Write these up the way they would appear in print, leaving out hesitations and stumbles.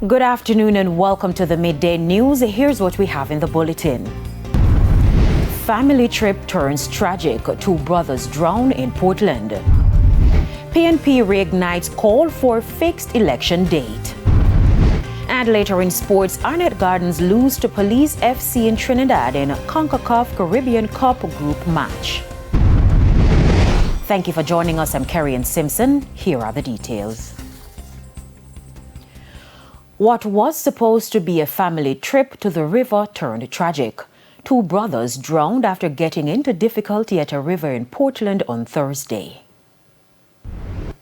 Good afternoon and welcome to the Midday News. Here's what we have in the bulletin. Family trip turns tragic. 2 brothers drown in Portland. PNP reignites call for fixed election date. And later in sports, Arnett Gardens lose to Police FC in Trinidad in CONCACAF Caribbean Cup group match. Thank you for joining us. I'm Kerry Simpson. Here are the details. What was supposed to be a family trip to the river turned tragic. 2 brothers drowned after getting into difficulty at a river in Portland on Thursday.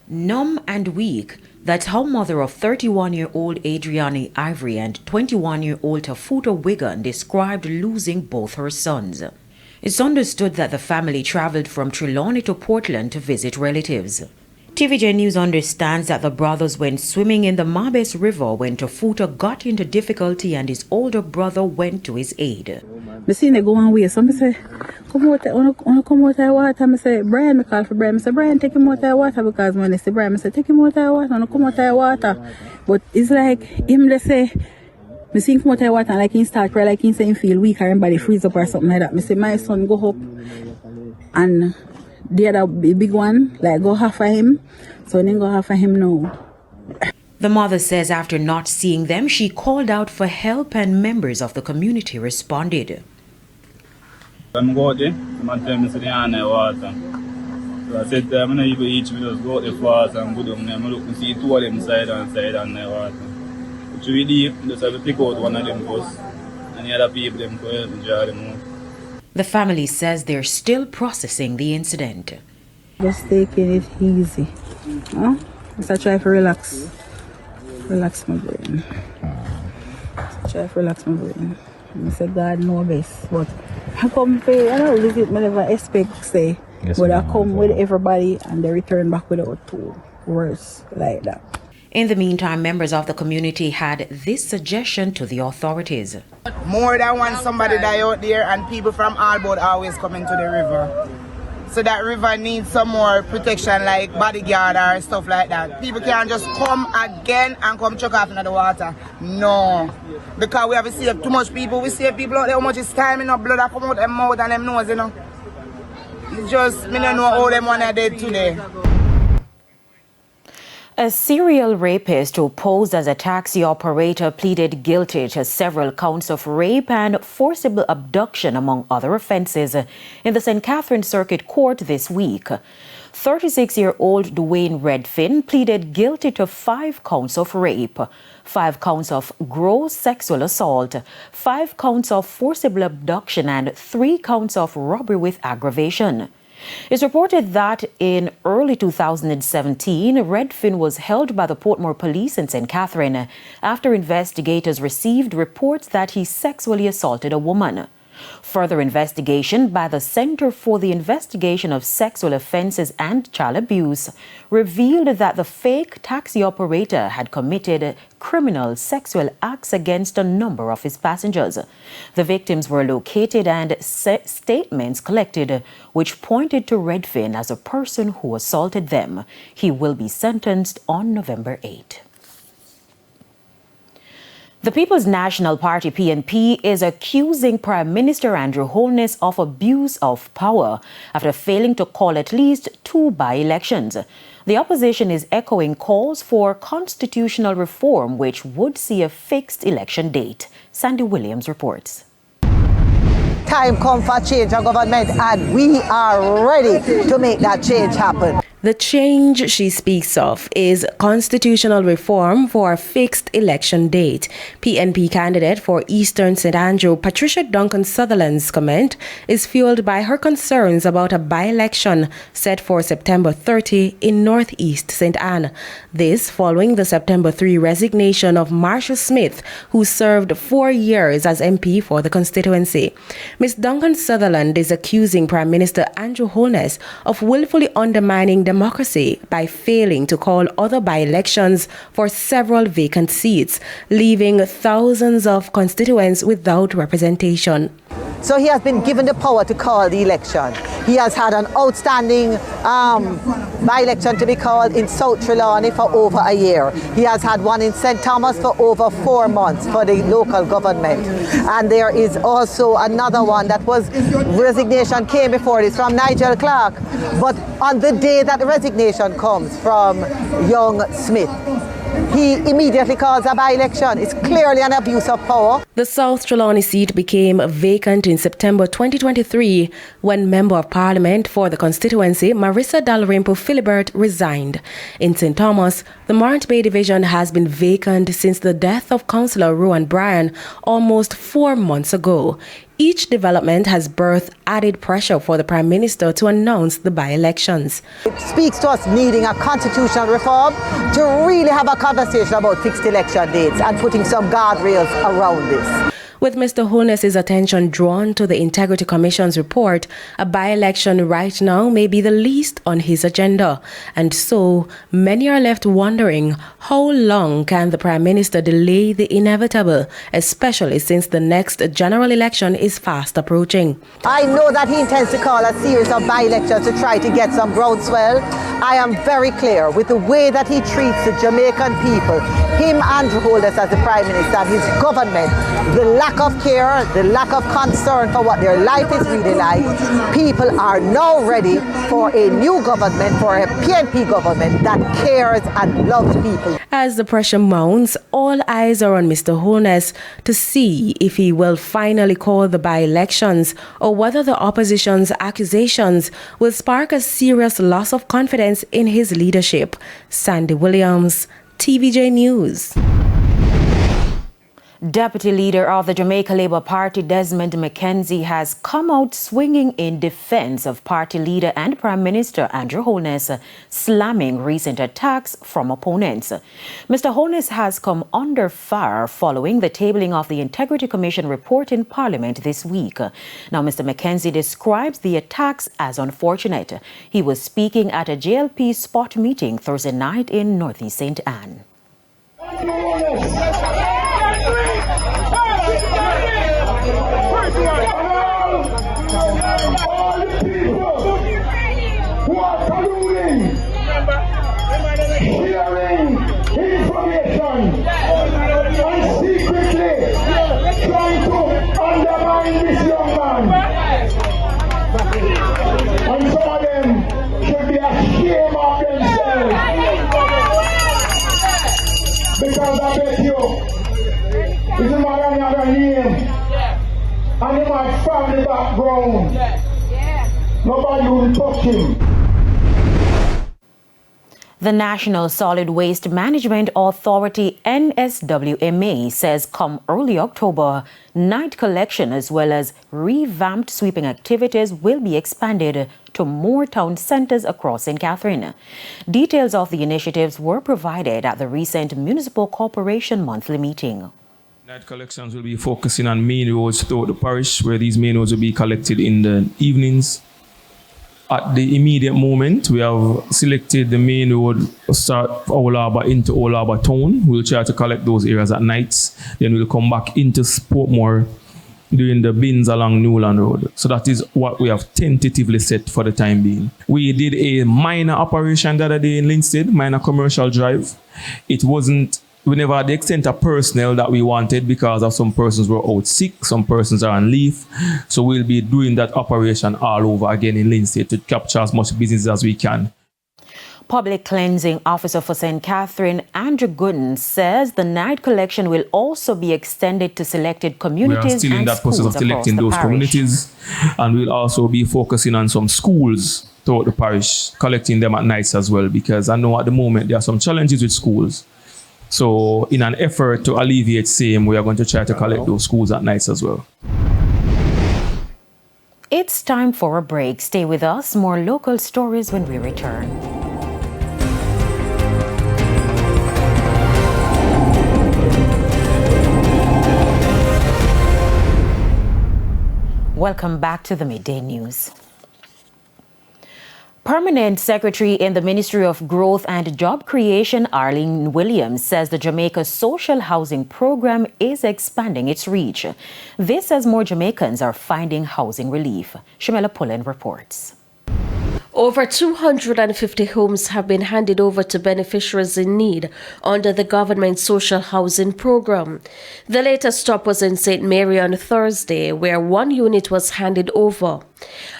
Numb and weak, that's how mother of 31-year-old Adriani Ivory and 21-year-old Tafuta Wigan described losing both her sons. It's understood that the family traveled from Trelawney to Portland to visit relatives. TVJ News understands that the brothers went swimming in the Mabes River when Tafuta got into difficulty and his older brother went to his aid. I seen it go one way, so I say, come out, come out of the water. I say, Brian, I call for Brian. I say, Brian, take him out of the water, because when I say Brian, I say, take him out of the water, and come out of the water. But it's like him, they say, I see him come out of the water, and like he start cry, like he say he feel weak or his body freeze up or something like that. I say, my son go up, and the other big one, like go half of him, so then go half of him now. The mother says after not seeing them, she called out for help and members of the community responded. I'm going there, I'm telling me to the water. So I said, I'm going to each of us go out the fast and go down there. I'm looking to see 2 of them side and side on the water. But we leave, just have to pick out one of them first, and the other people them go help me draw them out. The family says they're still processing the incident. Just taking it easy. Huh? Just I try to relax my brain. I say God know best, but I come pay, I don't visit, I never expect say, yes, but I come with everybody and they return back without 2 words like that. In the meantime, members of the community had this suggestion to the authorities. More than one somebody die out there, and people from all boat always come into the river. So that river needs some more protection, like bodyguard or stuff like that. People can't just come again and come chuck off into the water. No. Because we have to save too much people. We save people out there how much is time, blood that come out their mouth and them nose, It's just, me don't know how them one are dead today. A serial rapist who posed as a taxi operator pleaded guilty to several counts of rape and forcible abduction, among other offenses, in the St. Catherine Circuit Court this week. 36-year-old Dwayne Redfin pleaded guilty to 5 counts of rape, 5 counts of gross sexual assault, 5 counts of forcible abduction, and 3 counts of robbery with aggravation. It's reported that in early 2017, Redfin was held by the Portmore Police in St. Catherine after investigators received reports that he sexually assaulted a woman. Further investigation by the Center for the Investigation of Sexual Offences and Child Abuse revealed that the fake taxi operator had committed criminal sexual acts against a number of his passengers. The victims were located and statements collected which pointed to Redfin as a person who assaulted them. He will be sentenced on November 8. The People's National Party PNP is accusing Prime Minister Andrew Holness of abuse of power after failing to call at least 2 by-elections. The opposition is echoing calls for constitutional reform, which would see a fixed election date. Sandy Williams reports. Time come for change of government, and we are ready to make that change happen. The change she speaks of is constitutional reform for a fixed election date. PNP candidate for Eastern St. Andrew, Patricia Duncan Sutherland's comment is fueled by her concerns about a by-election set for September 30 in Northeast St. Anne. This following the September 3 resignation of Marcia Smith, who served 4 years as MP for the constituency. Ms. Duncan Sutherland is accusing Prime Minister Andrew Holness of willfully undermining democracy by failing to call other by-elections for several vacant seats, leaving thousands of constituents without representation. So he has been given the power to call the election. He has had an outstanding by-election to be called in South Trelawney for over a year. He has had one in St. Thomas for over 4 months for the local government. And there is also another one that was, resignation came before this from Nigel Clark. But on the day that the resignation comes from Young Smith, he immediately calls a by-election. It's clearly an abuse of power. The South Trelawney seat became vacant in September 2023 when Member of Parliament for the constituency, Marissa Dalrymple Philibert, resigned. In St. Thomas, the Morant Bay division has been vacant since the death of Councillor Rowan Bryan almost 4 months ago. Each development has birthed added pressure for the Prime Minister to announce the by-elections. It speaks to us needing a constitutional reform to really have a conversation about fixed election dates and putting some guardrails around this. With Mr. Holness's attention drawn to the Integrity Commission's report, a by-election right now may be the least on his agenda. And so, many are left wondering how long can the Prime Minister delay the inevitable, especially since the next general election is fast approaching. I know that he intends to call a series of by-elections to try to get some groundswell. I am very clear with the way that he treats the Jamaican people, him, Andrew Holness as the Prime Minister, his government, the lack of care, the lack of concern for what their life is really like. People are now ready for a new government, for a PNP government that cares and loves people. As the pressure mounts, all eyes are on Mr. Holness to see if he will finally call the by-elections or whether the opposition's accusations will spark a serious loss of confidence in his leadership. Sandy Williams, TVJ News. Deputy leader of the Jamaica Labour Party, Desmond McKenzie, has come out swinging in defense of party leader and Prime Minister Andrew Holness, slamming recent attacks from opponents. Mr. Holness has come under fire following the tabling of the Integrity Commission report in Parliament this week. Now, Mr. McKenzie describes the attacks as unfortunate. He was speaking at a JLP spot meeting Thursday night in Northeast St. Anne. Sharing information and secretly trying to undermine this young man. And some of them should be ashamed of themselves. Because I bet you, this is my another name, and in my family background, nobody will touch him. The National Solid Waste Management Authority, NSWMA, says come early October, night collection as well as revamped sweeping activities will be expanded to more town centres across St. Catherine. Details of the initiatives were provided at the recent Municipal Corporation monthly meeting. Night collections will be focusing on main roads throughout the parish, where these main roads will be collected in the evenings. At the immediate moment, we have selected the main road start Old Harbour into Old Harbour town. We'll try to collect those areas at nights. Then we'll come back into Portmore doing the bins along Newland Road. So that is what we have tentatively set for the time being. We did a minor operation the other day in Linstead, minor commercial drive. We never had the extent of personnel that we wanted because of some persons were out sick, some persons are on leave. So we'll be doing that operation all over again in Linstead to capture as much business as we can. Public Cleansing Officer for St. Catherine, Andrew Gooden, says the night collection will also be extended to selected communities. We are still in that process of selecting those communities, and we'll also be focusing on some schools throughout the parish, collecting them at nights as well, because I know at the moment there are some challenges with schools. So in an effort to alleviate same, we are going to try to collect those schools at nights as well. It's time for a break. Stay with us. More local stories when we return. Welcome back to the Midday News. Permanent Secretary in the Ministry of Growth and Job Creation, Arlene Williams, says the Jamaica Social Housing Program is expanding its reach. This as more Jamaicans are finding housing relief. Shamela Pullen reports. Over 250 homes have been handed over to beneficiaries in need under the government social housing program. The latest stop was in St. Mary on Thursday, where one unit was handed over.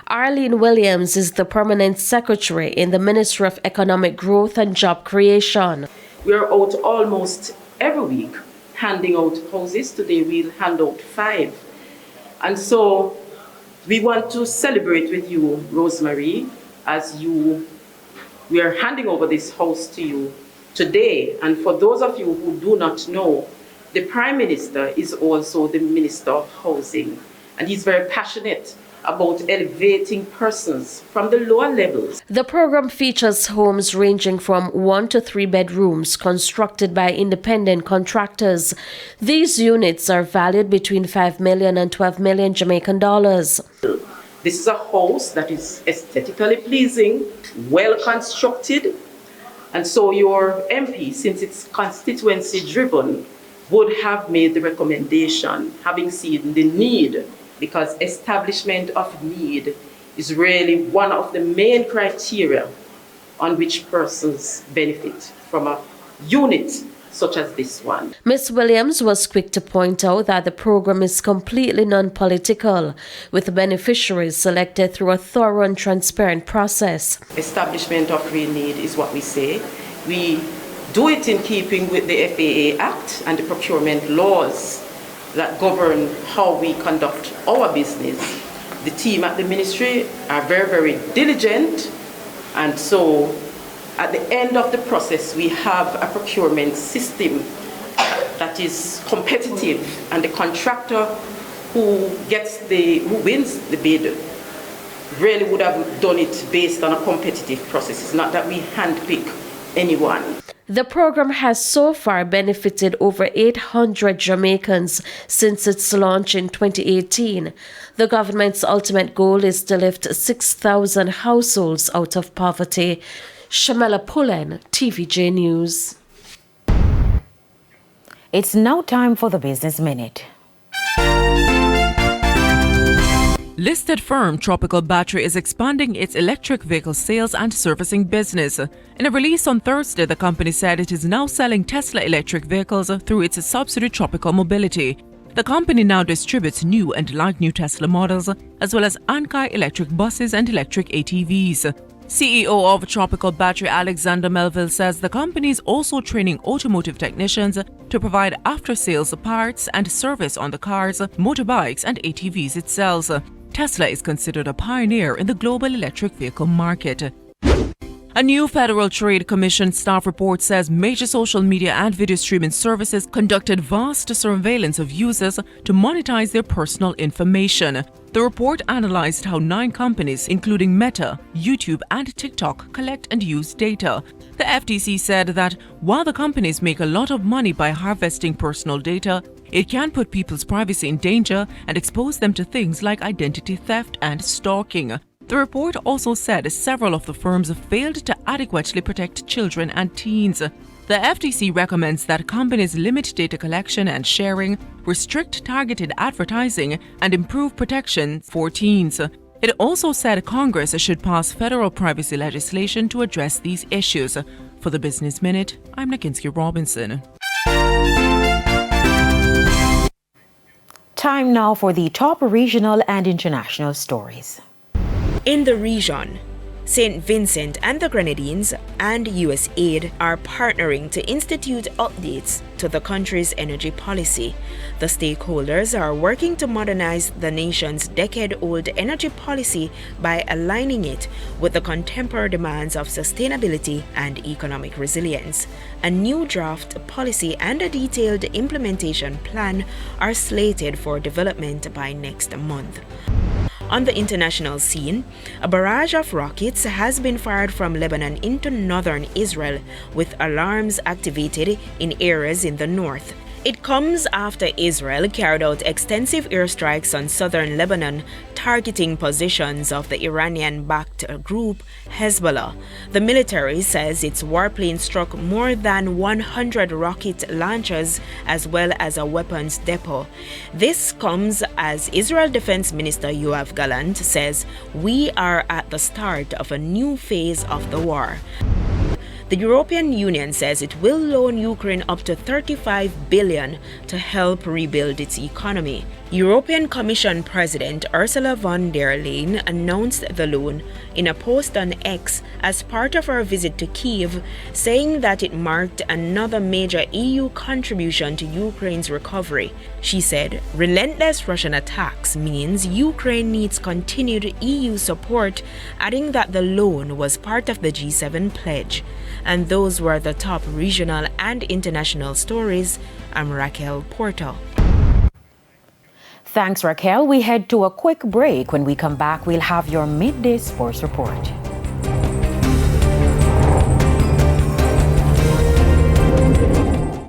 Arlene Williams is the permanent secretary in the Ministry of Economic Growth and Job Creation. We are out almost every week handing out houses. Today we'll hand out 5. And so we want to celebrate with you, Rosemary, as we are handing over this house to you today. And for those of you who do not know, the Prime Minister is also the Minister of Housing, and he's very passionate about elevating persons from the lower levels. The program features homes ranging from 1 to 3 bedrooms constructed by independent contractors. These units are valued between 5 million and 12 million Jamaican dollars. This is a house that is aesthetically pleasing, well constructed, and so your MP, since it's constituency driven, would have made the recommendation, having seen the need, because establishment of need is really one of the main criteria on which persons benefit from a unit such as this one. Ms. Williams was quick to point out that the program is completely non-political, with beneficiaries selected through a thorough and transparent process. Establishment of real need is what we say. We do it in keeping with the FAA Act and the procurement laws that govern how we conduct our business. The team at the ministry are very, very diligent, and so at the end of the process, we have a procurement system that is competitive, and the contractor who wins the bid really would have done it based on a competitive process. It's not that we handpick anyone. The program has so far benefited over 800 Jamaicans since its launch in 2018. The government's ultimate goal is to lift 6,000 households out of poverty. Shamela Pullen, TVJ News. It's now time for the Business Minute. Listed firm Tropical Battery is expanding its electric vehicle sales and servicing business. In a release on Thursday, the company said it is now selling Tesla electric vehicles through its subsidiary Tropical Mobility. The company now distributes new and like-new Tesla models, as well as Ankai electric buses and electric ATVs. CEO of Tropical Battery Alexander Melville says the company is also training automotive technicians to provide after-sales parts and service on the cars, motorbikes and ATVs it sells. Tesla is considered a pioneer in the global electric vehicle market. A new Federal Trade Commission staff report says major social media and video streaming services conducted vast surveillance of users to monetize their personal information. The report analyzed how 9 companies, including Meta, YouTube, and TikTok, collect and use data. The FTC said that while the companies make a lot of money by harvesting personal data, it can put people's privacy in danger and expose them to things like identity theft and stalking. The report also said several of the firms failed to adequately protect children and teens. The FTC recommends that companies limit data collection and sharing, restrict targeted advertising, and improve protection for teens. It also said Congress should pass federal privacy legislation to address these issues. For the Business Minute, I'm McKenzie Robinson. Time now for the top regional and international stories. In the region, St. Vincent and the Grenadines and USAID are partnering to institute updates to the country's energy policy. The stakeholders are working to modernize the nation's decade-old energy policy by aligning it with the contemporary demands of sustainability and economic resilience. A new draft policy and a detailed implementation plan are slated for development by next month. On the international scene, a barrage of rockets has been fired from Lebanon into northern Israel, with alarms activated in areas in the north. It comes after Israel carried out extensive airstrikes on southern Lebanon, targeting positions of the Iranian-backed group Hezbollah. The military says its warplane struck more than 100 rocket launchers as well as a weapons depot. This comes as Israel Defense Minister Yoav Gallant says, "We are at the start of a new phase of the war." The European Union says it will loan Ukraine up to $35 billion to help rebuild its economy. European Commission President Ursula von der Leyen announced the loan in a post on X as part of her visit to Kyiv, saying that it marked another major EU contribution to Ukraine's recovery. She said, "Relentless Russian attacks means Ukraine needs continued EU support," adding that the loan was part of the G7 pledge. And those were the top regional and international stories. I'm Raquel Porto. Thanks, Raquel. We head to a quick break. When we come back, we'll have your midday sports report.